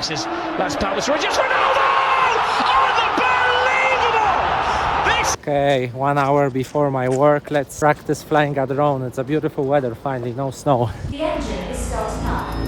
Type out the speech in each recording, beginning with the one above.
slices. That's Palace. Just Ronaldo! Unbelievable! This. Okay, 1 hour before my work, let's practice flying a drone. It's a beautiful weather finally, no snow. The engine is starting up.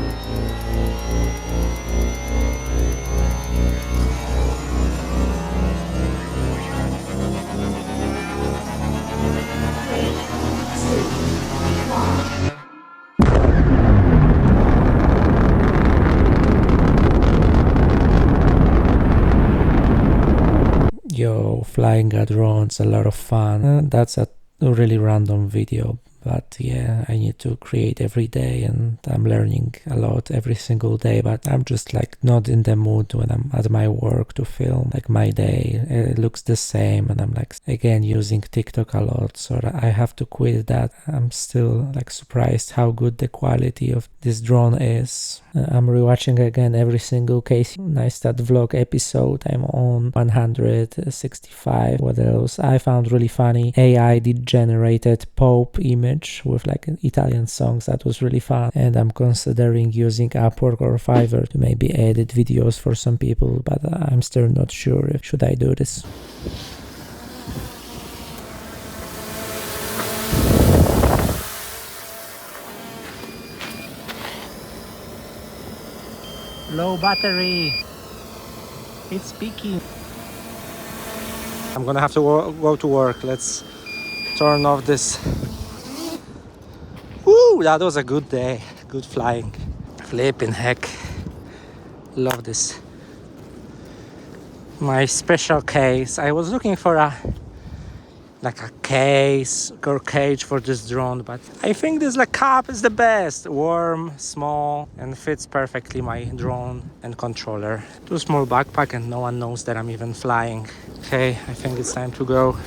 Yo, flying a drone's a lot of fun. That's a really random video, but yeah, I need to create every day and I'm learning a lot every single day, but I'm just like not in the mood when I'm at my work to film like my day. It looks the same and I'm like again using TikTok a lot, so I have to quit that. I'm still like surprised how good the quality of this drone is. I'm rewatching again every single Casey Neistat vlog episode. I'm on 165. What else? I found really funny AI generated Pope image with like Italian songs. That was really fun. And I'm considering using Upwork or Fiverr to maybe edit videos for some people, but I'm still not sure if should I do this. Low battery. It's peaking. I'm gonna have to go to work. Let's turn off this. Woo! That was a good day. Good flying. Flipping heck. Love this. My special case. I was looking for a case or cage for this drone, but I think this cup is the best. Warm, small, and fits perfectly my drone and controller. Too small backpack and no one knows that I'm even flying. Okay, I think it's time to go.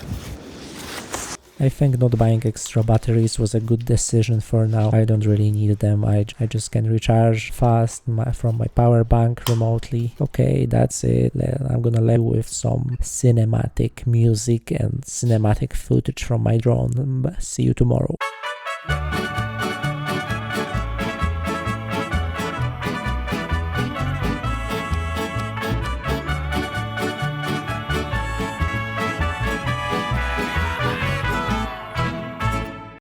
I think not buying extra batteries was a good decision for now. I don't really need them. I just can recharge fast from my power bank remotely. Okay, that's it. I'm gonna leave with some cinematic music and cinematic footage from my drone. See you tomorrow.